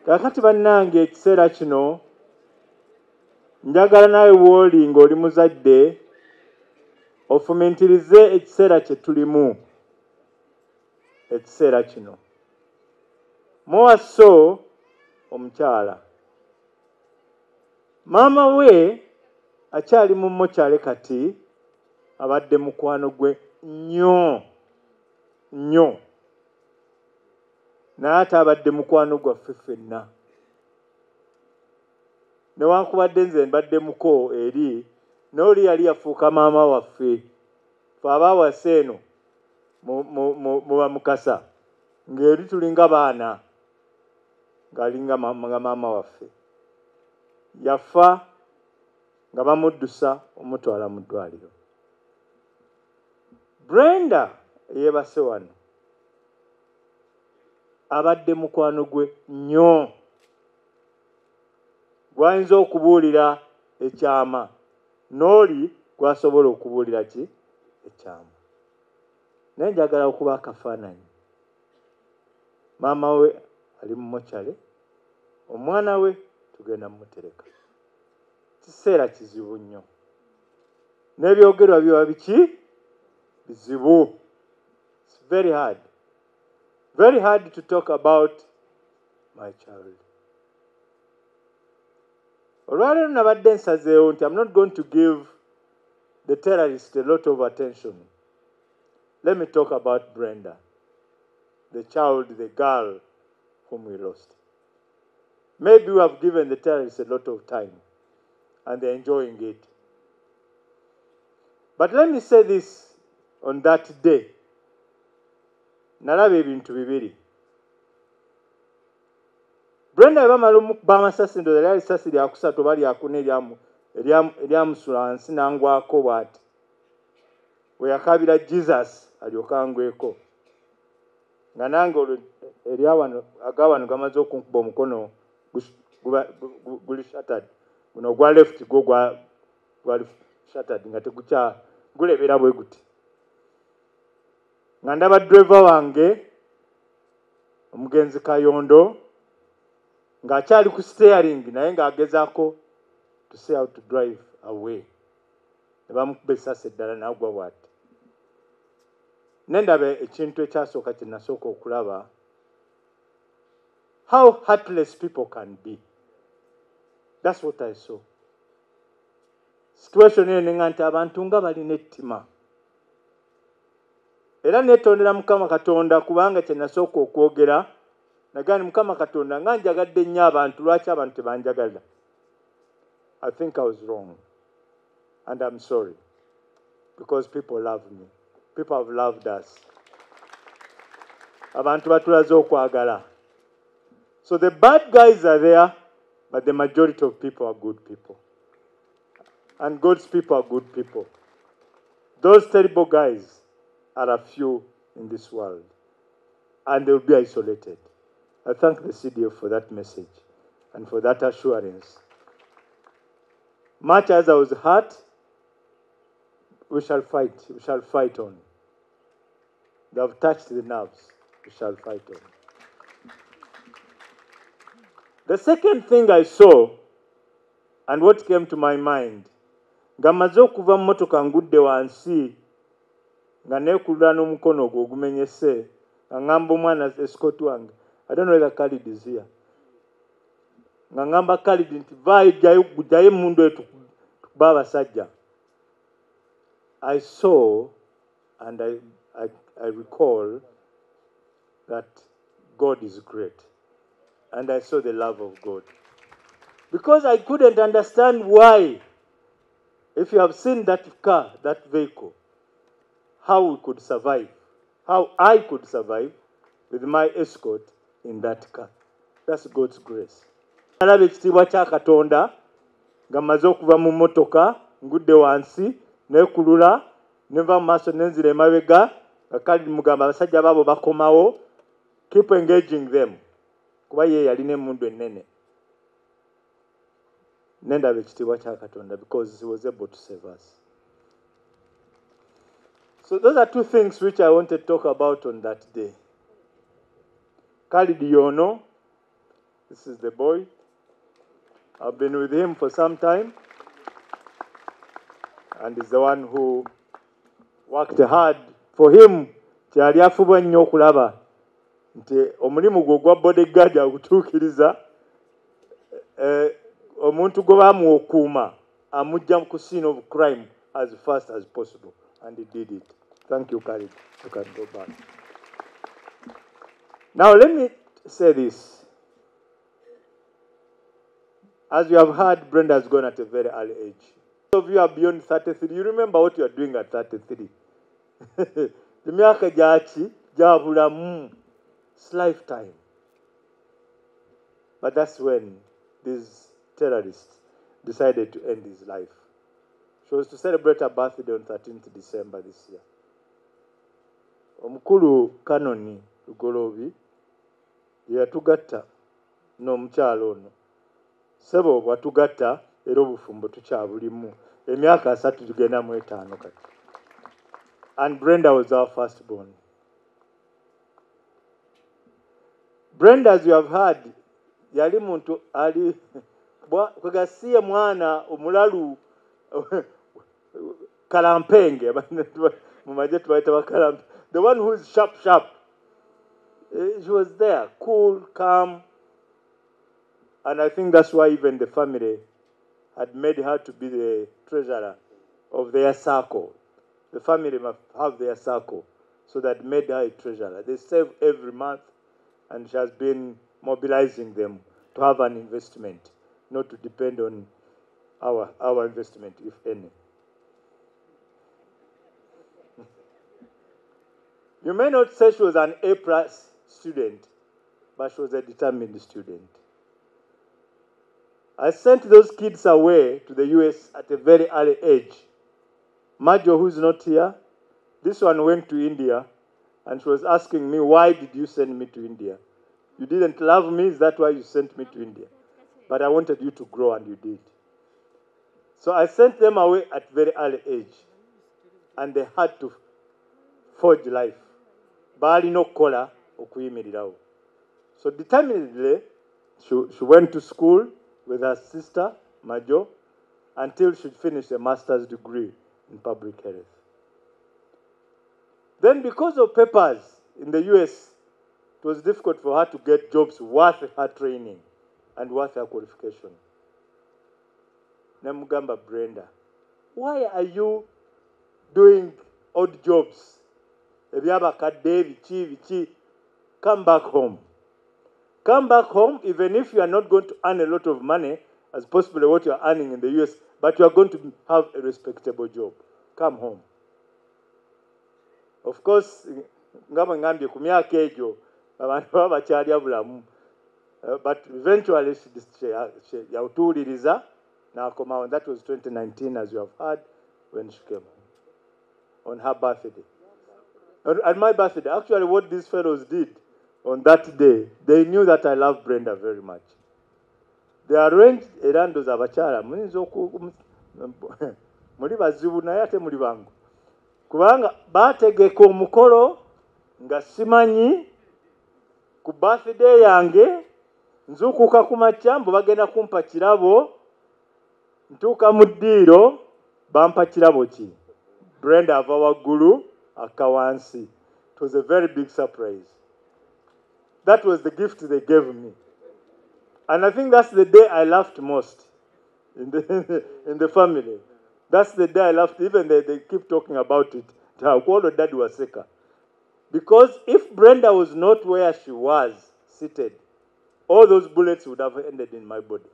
kakati bannange ekiseera kino njagala nawe wooli ng'oli muzadde ofumintirize ekiseera kye tulimu ekiseera kino. Muwaso omukyala maama we akyali mu mokyale kati abadde mukwano gwe nnyo nnyo naye ate abadde mukwano gwaffe ffenna newankubadde nze mbadde muko eri n'oli yali yafuuka maama waffe fe abaawase eno muba mukasa ng'eri tulinga baana ng'alinga maama waffe yafa nga bamuddusa omutwala mu ddwaliro. Brenda eyeebase wano abadde mukwano gwe nnyo gw'ayinza okubuulira ekyama n'oli gwasobola okubuulira ki ekyama. Naye njagala okuba akafaananyi. Maama we ali mu mokyale, omwana we tugenda mumutereka. Kiseera kizibu nnyo n'ebyogerwa biba biki bizibu. It's very hard to talk about my child. Olwaleero nabadde nsazeewo nti I'm not going to give the terrorist a lot of attention. Let me talk about Brenda, the child, the girl whom we lost. Maybe we have given the terrorists a lot of time and they're enjoying it. But let me say this on that day. Nalaba ebintu bibiri. Brenda yabamala omukuba amasasi ndowooza lyali essasi lyakusatu oba lyakuna eryamusula wansi n'angwako bw'ati. We yakabira Jesus alyoka angweko. Nga nange olwo eryawano agawano gamaze okunkuba omukono guli shattered. Guno gwa left go gwali shattered nga tegukya gulebera bwe guti. Nga ndaba driver wange omugenzi Kayondo ng'akyali ku steering naye ng'agezaako to say how to drive away. Ne bamukuba essasi eddala n'agwa bw'ati. Nendaba ekintu ekyasooka kye nasooka okulaba, how heartless people can be. That's what I saw. Situation eyo nenga nti abantu nga balina ettima. Era neetondera Mukama Katonda kubanga kye nasooka okwogera nagani Mukama Katonda nga njagadde nnyo abantu lwaki abantu tebanjagala. I think I was wrong and I'm sorry because people love me. People have loved us. Abantu batulaze okwagala. So the bad guys are there, but the majority of people are good people. And God's people are good people. Those terrible guys are a few in this world. And they will be isolated. I thank the CDF for that message and for that assurance. Much as I was hurt, we shall fight. We shall fight on. They have touched the nerves. We shall fight on. The second thing I saw, and what came to my mind, nga mmaze okuva mu mmotoka ngudde wansi nga neekulula n'omukono ogwo ogumenyese nga ngamba omwana escort wange, I don't know whether Khalid is here, nga ngamba Khalid nti vaayo gujjayo emundu eyo tukuba abasajja. I saw and I recall that God is great. And I saw the love of God. Because I couldn't understand why, if you have seen that car, that vehicle, how we could survive, how I could survive with my escort in that car. That's God's grace. Nalaba ekitiibwa kya Katonda nga mmaze okuva mu mmotoka ngudde wansi neekulula neva mu maaso nenzira emabega nga Khalid mugamba abasajja baabo bakomawo, keep engaging them. Kuba ye yalina emmundu ennene. Nendaba ekitiibwa kya Katonda because he was able to save us. So those are two things which I wanted to talk about on that day. Khalid yono This is the boy. I've been with him for some time, and he's the one who worked hard. For him, kyali afuba nnyo okulaba nti omulimu gwe ogwa bodyguard agutuukiriza, omuntu gwe baamuwa okuuma amujja ku scene of crime as fast as possible, and he did it. Thank you, Khalid. You can go back. Now, let me say this. As you have heard, Brenda has gone at a very early age. Some of you are beyond 33. You remember what you are doing at 33. The myaka jachi jabulamu, it's lifetime. But that's when these terrorists decided to end his life. She was to celebrate her birthday on 13th December this year. Omukulu Kanoni Lugolobi yatugatta n'omukyalo ono. Sebo watugatta era obufumbo tukyabulimu. Emyaka 3 tugenda mu 5 kati. And Brenda was our firstborn. Brenda, as you have heard, yali muntu ali kwegasiye mwana omulalu kalampenge mumaje tubaita bakalampe. The one who is sharp. She was there, cool, calm. And I think that's why even the family had made her to be the treasurer of their circle. The family must have their circle, so that made her a treasurer. They save every month, and she has been mobilizing them to have an investment, not to depend on our investment, if any. You may not say she was an A+ student, but she was a determined student. I sent those kids away to the US at a very early age. Majo, who's not here, this one went to India, and she was asking me, why did you send me to India? You didn't love me, is that why you sent me to India? But I wanted you to grow, and you did. So I sent them away at very early age, and they had to forge life. Bali no kola okuyimirirawo. So determinedly, she went to school with her sister, Majo, until she finished a master's degree in public health. Then because of papers in the US, it was difficult for her to get jobs worth her training and worth her qualification. Namugamba Brenda, why are you doing odd jobs? Come back home. Come back home, even if you are not going to earn a lot of money, as possibly what you are earning in the US, but you are going to have a respectable job. Come home. Of course, but eventually she yautuuliriza n'akomawo, and that was 2019, as you have heard, when she came home on her birthday. At my birthday, actually what these fellows did on that day, they knew that I love Brenda very much. They arranged erando za bachala muri bazibu naye ate muri bangu kubanga bategeka omukolo nga simanyi ku birthday yange nzukuka ku makyambo bagenda kumpa kirabo ntuuka mu ddiiro bampa kirabo ki Brenda ava waggulu akawansi. It was a very big surprise. That was the gift they gave me. And I think that's the day I laughed most in the family. That's the day I laughed. Even they keep talking about it. Daddy was sick. Because if Brenda was not where she was seated, all those bullets would have ended in my body.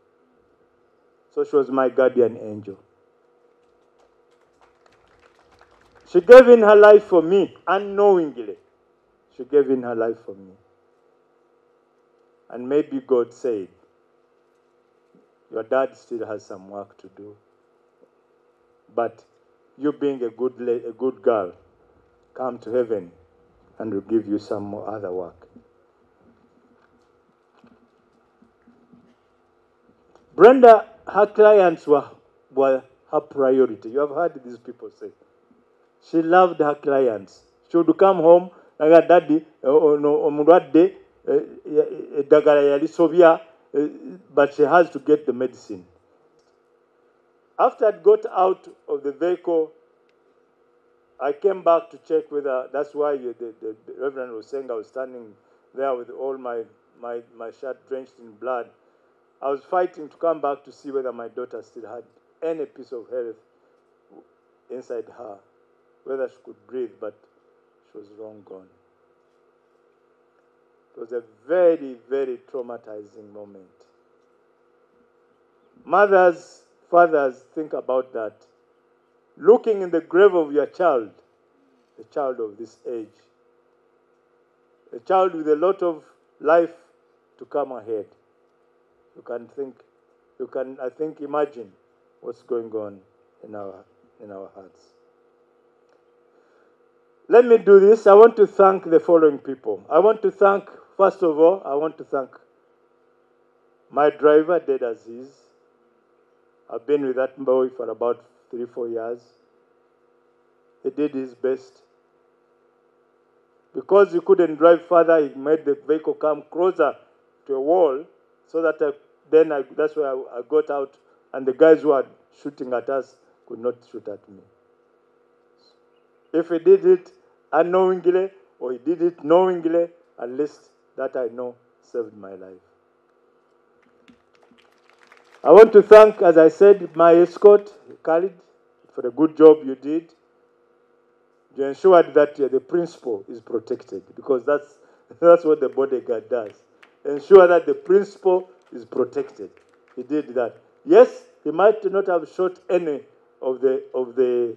So she was my guardian angel. She gave in her life for me, unknowingly. She gave in her life for me. And maybe God said, your dad still has some work to do. But you being a good girl, come to heaven and we'll give you some more other work. Brenda, her clients were her priority. You have heard these people say. She loved her clients. She would come home, like daddy, omulwadde, eddagala yali sobya, but she has to get the medicine. After I got out of the vehicle, I came back to check whether, that's why the Reverend was saying I was standing there with all my shirt drenched in blood. I was fighting to come back to see whether my daughter still had any piece of health inside her, whether she could breathe, but she was long gone. It was a very, very traumatizing moment. Mothers, fathers, think about that. Looking in the grave of your child, a child of this age, a child with a lot of life to come ahead. You can think, I think, imagine what's going on in our hearts. Let me do this. I want to thank the following people. I want to thank, first of all, I want to thank my driver, Dead Aziz. I've been with that boy for about 3-4 years. He did his best. Because he couldn't drive further, he made the vehicle come closer to a wall, so that that's where I got out, and the guys who were shooting at us could not shoot at me. If he did it unknowingly, or he did it knowingly, at least that I know saved my life. I want to thank, as I said, my escort, Khalid, for the good job you did. You ensured that the principal is protected, because that's what the bodyguard does. Ensure that the principal is protected. He did that. Yes, he might not have shot any of the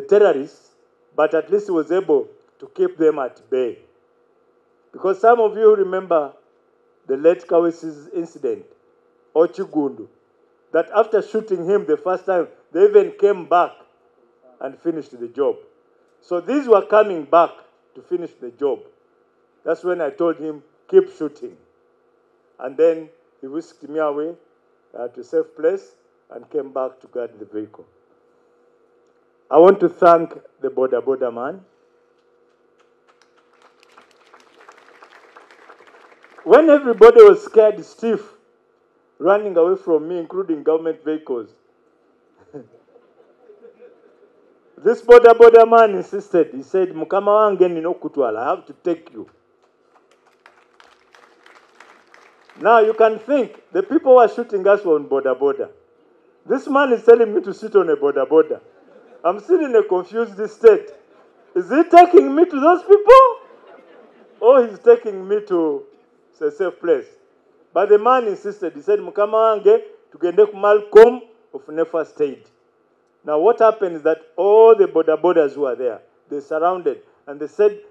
terrorists, but at least he was able to keep them at bay. Because some of you remember the late Kawesi's incident, Ochigundu, that after shooting him the first time, they even came back and finished the job. So these were coming back to finish the job. That's when I told him, keep shooting. And then he whisked me away to a safe place and came back to guard the vehicle. I want to thank the border man. When everybody was scared stiff, running away from me, including government vehicles, this border man insisted. He said, Mukama wange nino kutwala, I have to take you. Now you can think, the people who are shooting us were on border. This man is telling me to sit on a border. I'm still in a confused state. Is he taking me to those people? Or he's taking me to a safe place? But the man insisted. He said, Mukama wange, tugende ku Malcolm of Nefer State. Now what happened is that all the borders who are there, they surrounded, and they said,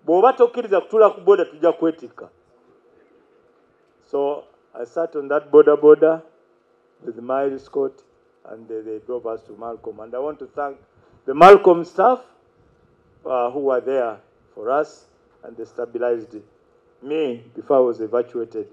Boba tokkiriza kutula ku border tujja kwetika. So I sat on that border with my escort, and they drove us to Malcolm. And I want to thank the Malcolm staff who were there for us, and they stabilized me before I was evacuated